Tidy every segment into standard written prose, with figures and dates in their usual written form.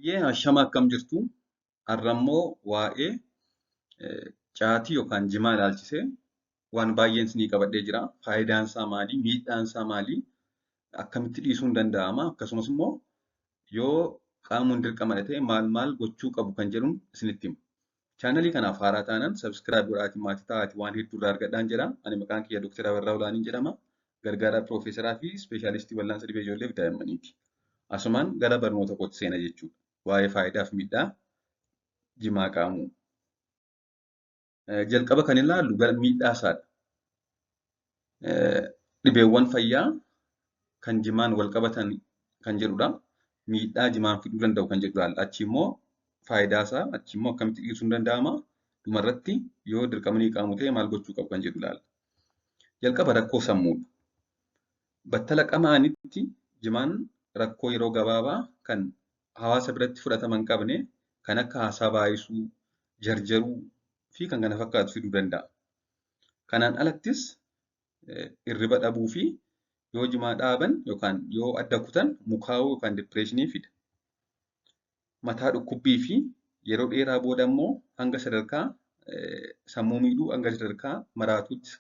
Hashama akkam jirtu har'ammoo waa'ee caatii yookaan jimaa ilaalchisee waan baay'een isinii qabadhee jira. Faayidaan isaa maali? Miidhaan isaa maali? Akkamitti dhiisuun danda'ama? Akkasumas immoo yoo qaamuun dirqama ta'e maal gochuu qabu kan jedhuun isinitti hima. Chaanalii kanaaf haaraa taanaan sabskiraayib godhaatii maatii ta'aatii waan hedduu irraa argadhaan jedha. Ani maqaan kiyya Dr. Abarraa Olaaniin jedhama. Gargaaraa Piroofeesaraa fi Ispeeshaalistii Wal'aansa Dhibee Ijoollee fi Daa'immaniiti. Asumaan gara barnoota kootti seena jechuudha. Waa'ee faayidaa fi miidhaa jimaa qaamuu. Jalqaba kan ilaallu gara miidhaa isaadha. Dhibeewwan fayyaa kan jimaan wal qabatan kan jedhudha. Miidhaa jimaan fiduu danda'u kan jedhu ilaalla. Achi immoo faayidaa isaa, achi immoo akkamitti dhiisuun danda'ama? Dhumarratti yoo dirqamni qaamu ta'e maal gochuu qabu kan jedhu ilaalla. Jalqaba rakkoo sammuudha. Battala qamaanitti jimaan rakkoo yeroo gabaabaa kan hawaasa biratti fudhatama hin qabne kan akka haasaa baay'isuu, jarjaruu fi kan kana fakkaatu fiduu danda'a. Kanaan alattis hirriba dhabuu fi yoo jimaa dhaaban yookaan yoo adda kutan mukaa'uu yookaan dipireeshinii fida. Mataa dhukkubbii fi yeroo dheeraa booda immoo hanga sadarkaa sammuu miidhuu hanga sadarkaa maraatuutti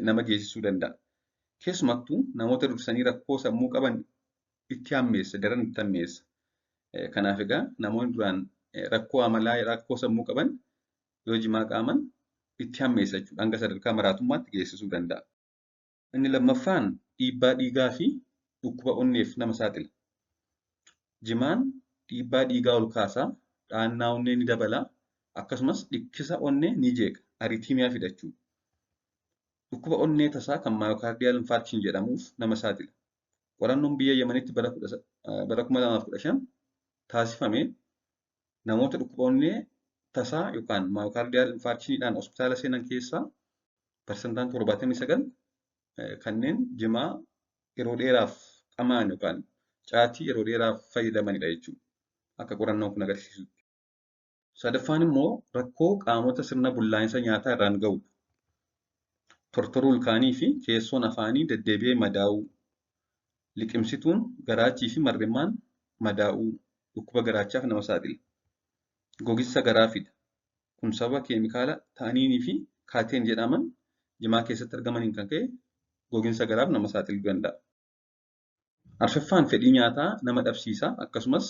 nama geessisuu danda'a. Keessumattuu namoota dursanii rakkoo sammuu qaban itti hammeessa, daran itti hammeessa. Kanaaf egaa namoonni duraan rakkoo amalaa, rakkoo sammuu qaban yoo jimaa qaaman itti hammeessa jechuudha. Hanga sadarkaa maraatummaatti geessisuu danda'a. Inni lammaffaan dhiibbaa dhiigaa fi dhukkuba onneef nama saaxila. Jimaan dhiibbaa dhiigaa ol kaasaa, dhahannaa onnee ni dabala, akkasumas dhikkisa onnee ni jeeqa, ariitiimiyaa fida jechuudha. Dhukkuba onnee tasaa kan maayokaardiyaal infaarkshin jedhamuuf nama saaxila. Qorannoon biyya Yemenitti bara 2015 taasifame namoota dhukkuba onnee tasaa yookaan maayokaardiyaal infaarkshiniidhaan hospitaala seenan keessaa parsantaan 79 kanneen jimaa yeroo dheeraaf qamaan yookaan caatii yeroo dheeraaf fayyadamanidha jechuudha. Akka qorannoon kun agarsiisutti. Sadaffaan immoo rakkoo qaamota sirna bullaa'insa nyaataa irraan ga'udha. Tortoruu ilkaanii fi keessoon afaanii deddeebi'ee madaa'uu, liqimsituun garaachii fi marrimmaan madaa'uu, dhukkuba garaachaaf nama saaxila. Gogiinsa garaa fida. Kun sababa keemikaala taaniinii fi kaateen jedhaman jimaa keessatti argamaniin kan ka'e gogiinsa garaaf nama saaxiluu danda'a. Arfaffaan fedhii nyaataa nama dhabsiisa akkasumas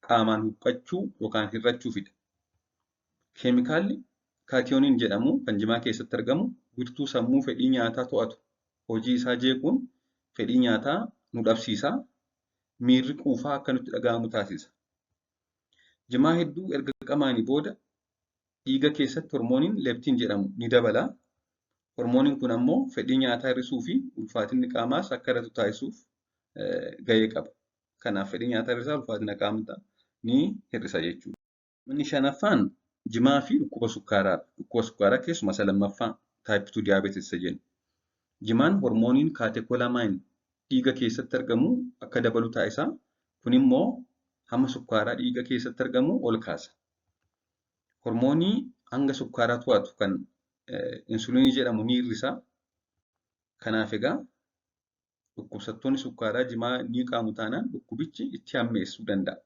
qaamaan huqqachuu yookaan hirrachuu fida. Keemikaalli kaatiyooniin jedhamu kan jimaa keessatti argamu wiirtuu sammuu fedhii nyaataa to'atu. Hojii isaa jeequun fedhii nyaataa nu dhabsiisa. Miirri quufaa akka nutti dhaga'amu taasisa. Jimaa hedduu erga qamaanii booda dhiiga keessatti hormooniin leeptiin jedhamu ni dabala. Hormooniin kun ammoo fedhii nyaataa hir'isuu fi ulfaatinni qaamaas akka irratti taasisuuf gahee qaba. Kanaaf fedhii nyaataa hir'isaa ulfaatina qaamaa ni hir'isa jechuudha. Inni shanaffaan jimaa fi dhukkuba sukkaaraadha. Dhukkuba sukkaaraa keessumaa isa lammaffaa taayip 2 diyaabeetis jennu. Jimaan hormooniin kaatekoolaamaan dhiiga keessatti argamu akka dabalu taasisa. Kun immoo hamma sukkaaraa dhiiga keessatti argamu ol kaasa. Hormoonii hanga sukkaaraa to'atu kan insuliinii jedhamu ni hir'isa. Kanaaf egaa dhukkubsattoonni sukkaaraa jimaa ni qaamu taanaan dhukkubichi itti hammeessuu danda'a.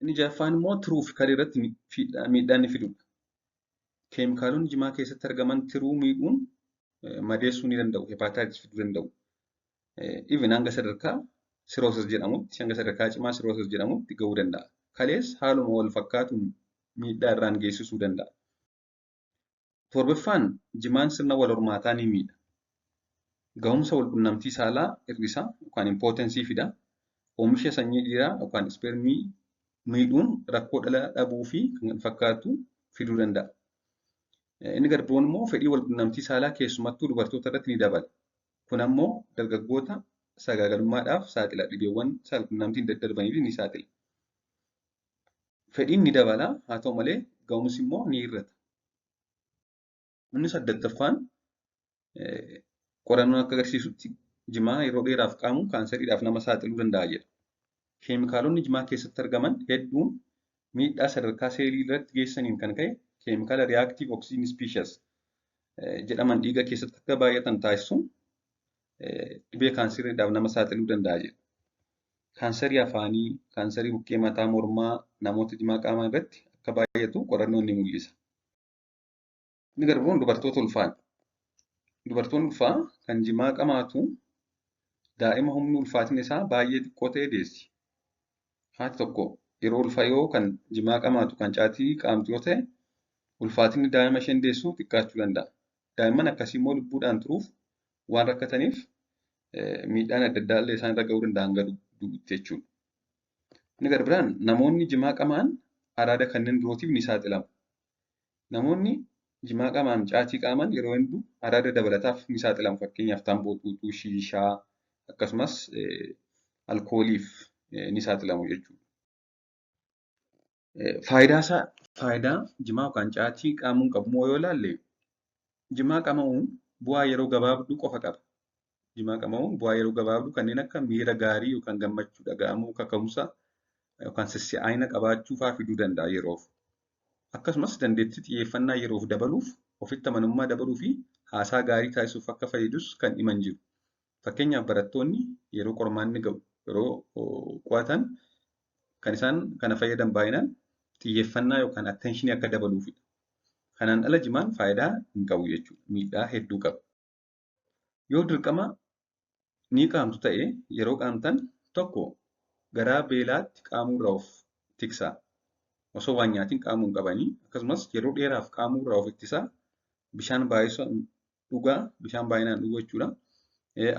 Inni jaffaan immoo tiruu fi kalee irratti miidhaa ni fidudha. Keemikaalonni jimaa keessatti argaman tiruu miidhuun madeessuu ni danda'u, hepaataayitis fiduu danda'u. Even hanga sadarkaa siroosis jedhamutti, hanga sadarkaa cimaa siroosis jedhamutti gahuu danda'a. Kalees haaluma wal fakkaatuun miidhaa irraan geessisuu danda'a. Torbaffaan jimaan sirna wal hormaataa ni miidha. Gahumsa wal quunnamtii saalaa hir'isa yookaan impootensii fida. Oomisha sanyii dhiiraa yookaan ispermii miidhuun rakkoo dhala dhabuu fi kan fakkaatu fiduu danda'a. Inni gad biroon immoo fedhii wal quunnamtii saalaa keessumattuu dubartoota irratti ni dabala. Kun ammoo dargaggoota sagaagalummaadhaaf saaxila. Dhibeewwan saalquunnamtiin daddarbaniif ni saaxila. Fedhiin ni dabala haa ta'u malee gahumsi immoo ni hir'ata. Inni saddeettaffaan qorannoon akka agarsiisutti jimaa yeroo dheeraaf qaamu kaanseriidhaaf nama saaxiluu danda'a jedha. Keemikaalonni jimaa keessatti argaman hedduun miidhaa sadarkaa seelii irratti geessaniin kan ka'e keemikaala reactive oxygen species jedhaman dhiiga keessatti akka baay'atan taasisuun dhibee kaanseriidhaaf nama saaxiluu danda'a jedha. kaansarii afaanii, kaansarii buqqee mataa mormaa namoota jimaa qaamaa irratti akka baay'atu qorannoon ni mul'isa. Inni garbuun dubartoota ulfaadha. Dubartoonni ulfaa kan jimaa qamaatu daa'ima humni ulfaatina isaa baay'ee xiqqoo ta'e deessi. Haati tokko yeroo ulfa yoo kan jimaa qamaatu kan caatii qaamtu yoo ta'e ulfaatinni daa'ima isheen deessu xiqqaachuu danda'a. Daa'imman akkasii immoo lubbuudhaan turuuf waan rakkataniif miidhaan adda addaa illee isaan irra ga'uu danda'an du'uutti jechuudha. Inni gara biraan namoonni jimaa qamaan araada kanneen birootiif ni saaxilamu. Namoonni jimaa qamaan caatii qaaman yeroo hedduu araada dabalataaf ni saaxilamu. Fakkeenyaaf tamboo xuuxuu, shiishaa akkasumas alkooliif ni saaxilamu jechuudha. Faayidaa jimaa yookaan caatii qaamuun qabu yoo ilaalle jimaa qamamuun bu'aa yeroo gabaabduu qofa qaba. Jimaa qamamuun bu'aa yeroo gabaabduu kanneen akka miira gaarii yookaan gammachuu dhaga'amuu, kaka'umsa yookaan sissi'aayina qabaachuu fa'aa fiduu danda'a yeroof. Akkasumas dandeettii xiyyeeffannaa yeroof dabaluuf, ofitti amanamummaa dabaluu fi haasaa gaarii taasisuuf akka fayyadus kan himan jiru. Fakkeenyaaf barattoonni yeroo qormaanni ga'u, yeroo qo'atan kan isaan kana fayyadan baay'inaan xiyyeeffannaa yookaan atteenshinii akka dabaluufidha. Kanaan ala jimaan faayidaa hin qabu jechuudha. Miidhaa hedduu qaba. Yoo dirqama ni qaamtu ta'e yeroo qaamtan tokko garaa beelaatti qaamurraa of tiksaa. Osoo waan nyaatiin qaamuu hin qabanii akkasumas yeroo dheeraaf qaamurraa of ittisaa bishaan baay'inaan dhuguu jechuudha.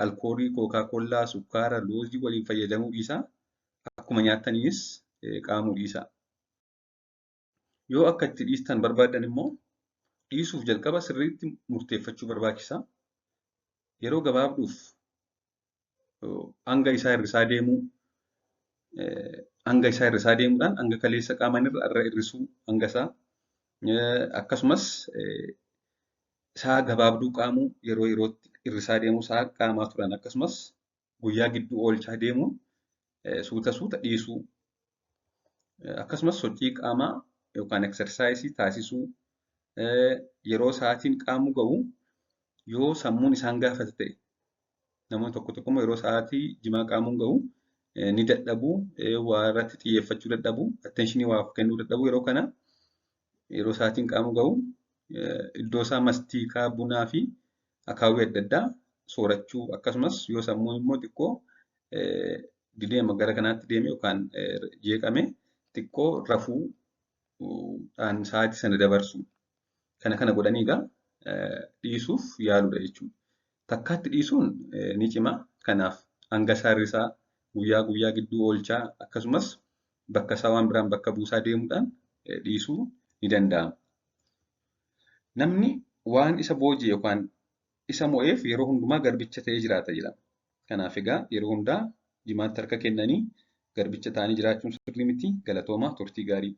Alkoolii, kookaa-kollaa, sukkaara, loozii waliin fayyadamuu dhiisaa. Akkuma nyaataniis qaamuu dhiisaa. Yoo akka itti dhiistan barbaadan immoo dhiisuuf jalqaba sirriitti murteeffachuu barbaachisaa. Yeroo gabaabduuf hanga isaa hir'isaa deemuudhaan hanga kaleessa qaamanirra hir'isuu hanga isaa akkasumas isaa gabaabduu qaamuu yeroo yerootti hir'isaa deemuu isaa qaamaa turan akkasumas guyyaa gidduu oolchaa deemuun suuta dhiisuu akkasumas sochii qaamaa yookaan eksersaayisii taasisuu yeroo sa'aatiin qaamuu ga'u yoo sammuun isaan gaafate ta'e namoonni tokko immoo yeroo sa'aatii jimaa qaamuun ga'u ni dadhabuu waa irratti xiyyeeffachuu dadhabuu atteenshinii waaf kennuu dadhabuu yeroo kana yeroo sa'aatiin qaamuu ga'u iddoo isaa mastiikaa bunaa fi akaawwii adda addaa soorachuu akkasumas yoo sammuun immoo xiqqoo dideema gara kanaatti deeme yookaan jeeqame xiqqoo rafuudhaan sa'aatii sana dabarsu. Kana godhanii egaa dhiisuuf yaaludha jechuudha. Takkaatti dhiisuun ni cima. Kanaaf hanga isaa hir'isaa guyyaa gidduu oolchaa akkasumas bakka isaa waan biraan bakka buusaa deemuudhaan dhiisuu ni danda'ama. Namni waan isa booji'e yookaan isa mo'eef yeroo hundumaa garbicha ta'ee jiraata jedhama. Kanaaf egaa yeroo hundaa jimaatti harka kennanii garbicha ta'anii jiraachuun sirrii miti. Galatoomaa turtii gaarii.